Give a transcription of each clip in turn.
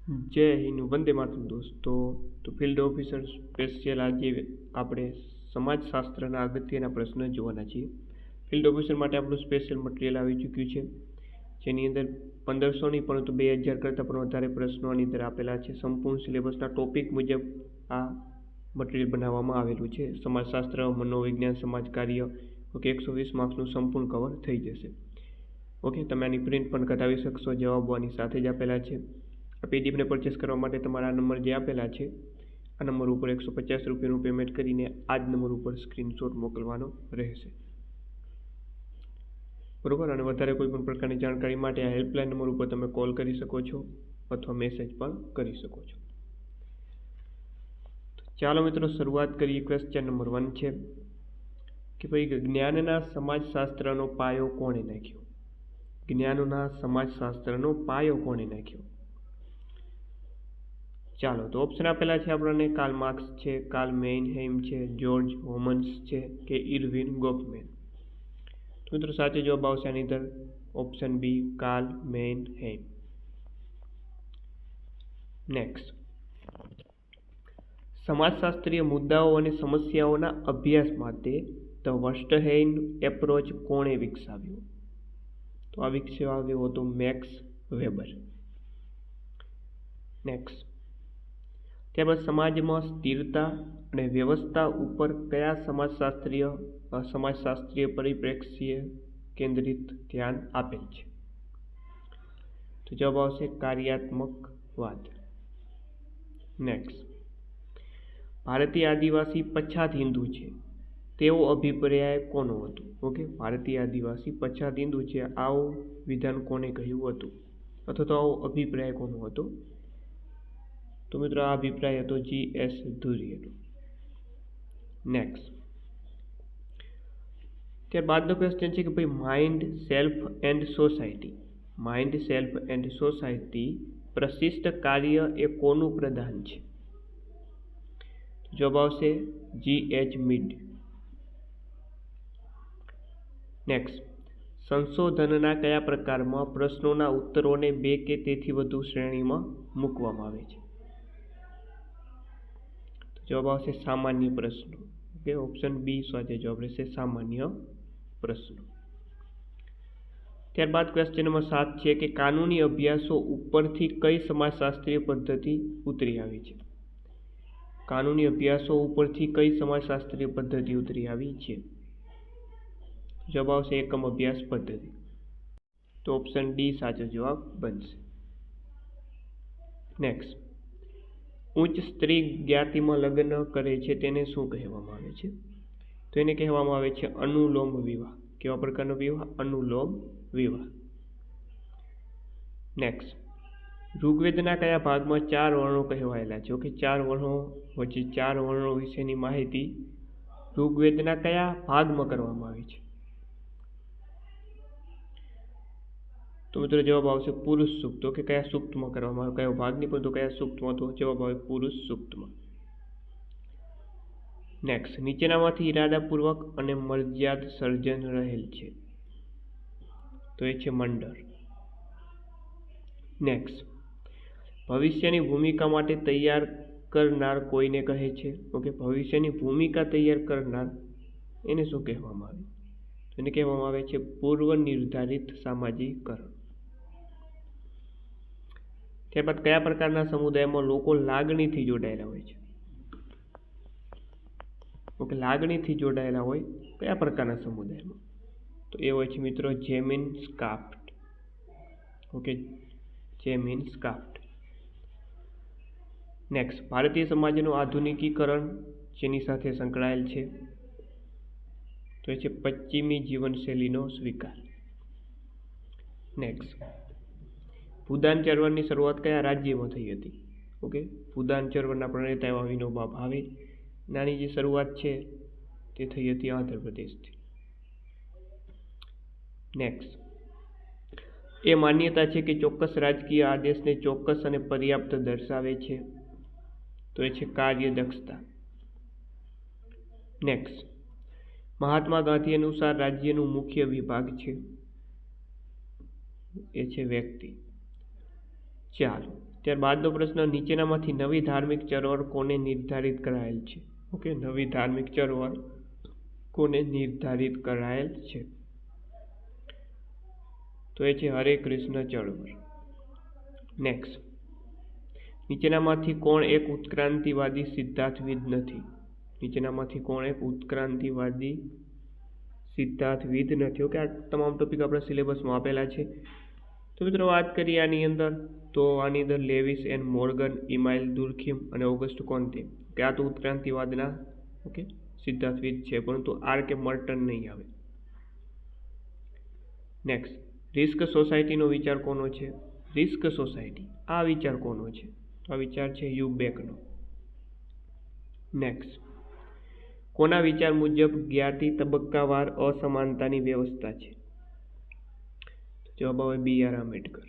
જય હિન્દ, વંદે માતરમ દોસ્તો. તો ફિલ્ડ ઓફિસર સ્પેશિયલ આજે આપણે સમાજશાસ્ત્રના અગત્યના પ્રશ્નો જોવાના છીએ. ફિલ્ડ ઓફિસર માટે આપણું સ્પેશિયલ મટીરિયલ આવી ચૂક્યું છે, જેની અંદર 1500 નહીં પરંતુ 2000 કરતાં પણ વધારે પ્રશ્નો આની અંદર આપેલા છે. સંપૂર્ણ સિલેબસના ટોપિક મુજબ આ મટીરિયલ બનાવવામાં આવેલું છે. સમાજશાસ્ત્ર, મનોવિજ્ઞાન, સમાજકાર્ય, ઓકે, 120 માર્ક્સનું સંપૂર્ણ કવર થઈ જશે. ઓકે, તમે આની પ્રિન્ટ પણ કઢાવી શકશો, જવાબો આની સાથે જ આપેલા છે. આ પીડીએફને પરચેસ કરવા માટે તમારા નંબર જે આપેલા છે આ નંબર ઉપર 150 રૂપિયાનું પેમેન્ટ કરીને આ જ નંબર ઉપર સ્ક્રીનશોટ મોકલવાનો રહેશે, બરોબર. અને વધારે કોઈ પણ પ્રકારની જાણકારી માટે આ હેલ્પલાઇન નંબર ઉપર તમે કોલ કરી શકો છો અથવા મેસેજ પણ કરી શકો છો. ચાલો મિત્રો, શરૂઆત કરીએ. ક્વેશ્ચન નંબર 1 છે કે ભાઈ, જ્ઞાનના સમાજશાસ્ત્રનો પાયો કોણે નાખ્યો? જ્ઞાનના સમાજશાસ્ત્રનો પાયો કોણે નાખ્યો? ચાલો, તો ઓપ્શન આપેલા છે આપણને. કાર્લ માર્ક્સ છે, કાર્લ મેનહેઇમ છે, જ્યોર્જ હોમન્સ છે કે ઇરવિન ગોફમેન. તો મિત્રો સાચો જવાબ આવશે આની અંદર ઓપ્શન બી, કાર્લ મેનહેઇમ. નેક્સ્ટ, સમાજશાસ્ત્રીય મુદ્દાઓ અને સમસ્યાઓના અભ્યાસ માટે ધ વર્સ્ટહેઇમ એપ્રોચ કોણે વિકસાવ્યો? તો આ વિકસાવ્યો હતો મેક્સ વેબર. નેક્સ્ટ, ત્યારબાદ સમાજમાં સ્થિરતા અને વ્યવસ્થા ઉપર કયા સમાજશાસ્ત્રીય પરિપ્રેક્ષ્ય કેન્દ્રિત ધ્યાન આપેલ છે? તો જવાબ આવશે કાર્યાત્મકવાદ. નેક્સ્ટ, ભારતીય આદિવાસી પછાત હિન્દુ છે તેવો અભિપ્રાય કોનો હતો? ઓકે, ભારતીય આદિવાસી પછાત હિન્દુ છે આવું વિધાન કોને કહ્યું હતું, અથવા તો આવો અભિપ્રાય કોનો હતો? તો મિત્રો આ અભિપ્રાય હતો G.S. ધુરીએનો. નેક્સ્ટ, ત્યારબાદનો ક્વેશ્ચન છે કે ભાઈ, mind, self and society. Mind, self and society પ્રશિષ્ટ કાર્ય એ કોનું પ્રદાન છે? જવાબ આવશે G.H. મિડ. નેક્સ્ટ, સંશોધનના કયા પ્રકારમાં પ્રશ્નોના ઉત્તરોને 2 કે તેથી વધુ શ્રેણીમાં મૂકવામાં આવે છે? જવાબ આવશે સામાન્ય પ્રશ્નો. ઓકે, ઓપ્શન બી સાચો જવાબ રહેશે, સામાન્ય પ્રશ્નો. ત્યારબાદ ક્વેશ્ચન નંબર 7 છે કે કાનૂની અભ્યાસો ઉપરથી કઈ સમાજશાસ્ત્રીય પદ્ધતિ ઉતરી આવી છે? કાનૂની અભ્યાસો ઉપરથી કઈ સમાજશાસ્ત્રીય પદ્ધતિ ઉતરી આવી છે? જવાબ આવશે એકમ અભ્યાસ પદ્ધતિ. તો ઓપ્શન ડી સાચો જવાબ બનશે. નેક્સ્ટ, ઉચ્ચ સ્ત્રી જ્ઞાતિમાં લગ્ન કરે છે તેને શું કહેવામાં આવે છે? તો એને કહેવામાં આવે છે અનુલોમ વિવાહ. કેવા પ્રકારનો વિવાહ? અનુલોમ વિવાહ. નેક્સ્ટ, ઋગ્વેદના કયા ભાગમાં 4 વર્ણો કહેવાયેલા છે? ઓકે, 4 વર્ણો વચ્ચે 4 વર્ણો વિશેની માહિતી ઋગ્વેદના કયા ભાગમાં કરવામાં આવી છે? તો મિત્રો જવાબ આવશે પુરુષ સૂક્ત. કે કયા સૂક્તમાં કરવામાં આવે? કયો ભાગ નહીં પરંતુ કયા સૂક્તમાં? તો જવાબ આવે પુરુષ સૂક્તમાં. નેક્સ્ટ, નીચેનામાંથી ઇરાદાપૂર્વક અને મર્યાદ સર્જન રહેલ છે? તો એ છે મંડળ. નેક્સ્ટ, ભવિષ્યની ભૂમિકા માટે તૈયાર કરનાર કોઈને કહે છે? ઓકે, ભવિષ્યની ભૂમિકા તૈયાર કરનાર એને શું કહેવામાં આવે? એને કહેવામાં આવે છે પૂર્વ નિર્ધારિત સામાજિકરણ. ત્યારબાદ કયા પ્રકારના સમુદાયમાં લોકો લાગણીથી જોડાયેલા હોય છે? ઓકે, લાગણીથી જોડાયેલા હોય કયા પ્રકારના સમુદાયમાં? તો એ હોય છે મિત્રો જેમિન સ્કાફ્ટ. ઓકે, જેમિન સ્કાફ્ટ. નેક્સ્ટ, ભારતીય સમાજનું આધુનિકીકરણ જેની સાથે સંકળાયેલ છે? તો એ છે પશ્ચિમી જીવનશૈલીનો સ્વીકાર. નેક્સ્ટ, ભૂદાન ચળવળની શરૂઆત કયા રાજ્યમાં થઈ હતી? ઓકે, ભૂદાન ચળવળના પ્રણેતા એવા વિનોબા ભાવે. નાની જે શરૂઆત છે તે થઈ હતી આંધ્રપ્રદેશથી. નેક્સ્ટ, એ માન્યતા છે કે ચોક્કસ રાજકીય આદેશને ચોક્કસ અને પર્યાપ્ત દર્શાવે છે? તો એ છે કાર્યદક્ષતા. નેક્સ્ટ, મહાત્મા ગાંધી અનુસાર રાજ્યનું મુખ્ય વિભાગ છે? એ છે વ્યક્તિ. ચાલો, ત્યારબાદનો પ્રશ્ન, નીચેનામાંથી નવી ધાર્મિક ચળવળ કોને નિર્ધારિત કરાયેલ છે? ઓકે, નવી ધાર્મિક ચળવળ કોને નિર્ધારિત કરાયેલ છે? તો એ છે હરે કૃષ્ણ ચળવળ. નેક્સ્ટ, નીચેનામાંથી કોણ એક ઉત્ક્રાંતિવાદી સિદ્ધાંતવિદ નથી? નીચેનામાંથી કોણ એક ઉત્ક્રાંતિવાદી સિદ્ધાંતવિદ નથી? ઓકે, આ તમામ ટોપિક આપણા સિલેબસમાં આપેલા છે. તો મિત્રો વાત કરીએ આની અંદર, તો આની અંદર લેવિસ એન્ડ મોર્ગન, ઇમાઇલ દુર્ખિમ અને ઓગસ્ટ કોન્તે, કે આ તો ઉત્ક્રાંતિવાદના ઓકે સિદ્ધાંતવિદ છે, પરંતુ આર કે મર્ટન નહીં આવે. નેક્સ્ટ, રિસ્ક સોસાયટીનો વિચાર કોનો છે? રિસ્ક સોસાયટી, આ વિચાર કોનો છે? તો આ વિચાર છે યુબેકનો. નેક્સ્ટ, કોના વિચાર મુજબ જ્ઞાતિ તબક્કાવાર અસમાનતાની વ્યવસ્થા છે? જવાબ આવે બી આર આંબેડકર.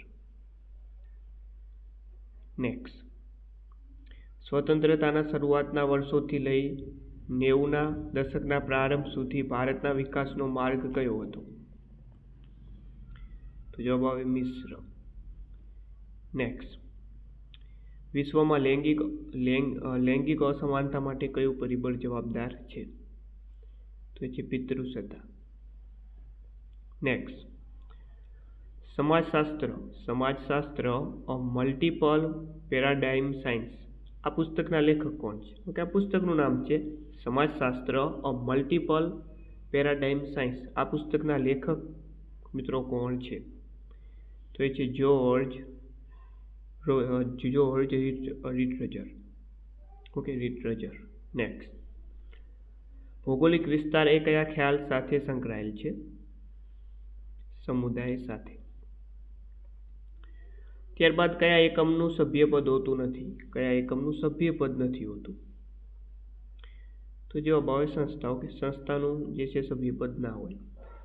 નેક્સ્ટ, સ્વતંત્રતાના શરૂઆતના વર્ષોથી લઈ 90ના દશકના પ્રારંભ સુધી ભારતના વિકાસનો માર્ગ કયો હતો? તો જવાબ આવે મિશ્ર. નેક્સ્ટ, વિશ્વમાં લૈંગિક અસમાનતા માટે કયું પરિબળ જવાબદાર છે? તો એ છે પિતૃસત્તા. નેક્સ્ટ, સમાજશાસ્ત્ર અ મલ્ટિપલ પેરાડાઇમ સાયન્સ, આ પુસ્તકના લેખક કોણ છે? ઓકે, આ પુસ્તકનું નામ છે સમાજશાસ્ત્ર અ મલ્ટિપલ પેરાડાઇમ સાયન્સ. આ પુસ્તકના લેખક મિત્રો કોણ છે? તો એ છે જ્યોર્જ રિટરજર. ઓકે, રિટરજર. નેક્સ્ટ, ભૌગોલિક વિસ્તાર એ કયા ખ્યાલ સાથે સંકળાયેલ છે? સમુદાય સાથે. ત્યારબાદ કયા એકમનું સભ્યપદ હોતું નથી? કયા એકમનું સભ્યપદ નથી હોતું? તો જવાબ આવે સંસ્થા. ઓકે, સંસ્થાનું જે છે સભ્યપદ ના હોય.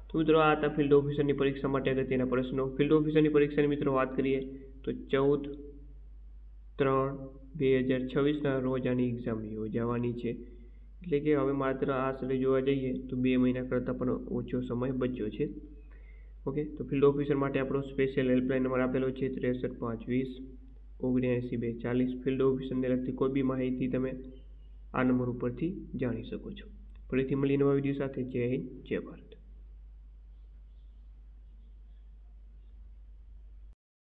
તો મિત્રો આ હતા ફિલ્ડ ઓફિસરની પરીક્ષા માટે અગત્યના પ્રશ્નો. ફિલ્ડ ઓફિસરની પરીક્ષાની મિત્રો વાત કરીએ તો 14/3/2026 રોજ આની એક્ઝામ યોજાવાની છે. એટલે કે હવે માત્ર આશરે જોવા જઈએ તો 2 મહિના કરતાં પણ ઓછો સમય બચ્યો છે. ઓકે, તો ફિલ્ડ ઓફિસર માટે આપણો સ્પેશિયલ હેલ્પલાઇન નંબર આપેલો છે 63 520 79 240. ફિલ્ડ ઓફિસરને લગતી કોઈ બી માહિતી તમે આ નંબર ઉપરથી જાણી શકો છો. ફરીથી મળી નવા વિડીયો સાથે. જય હિન્દ, જય ભારત.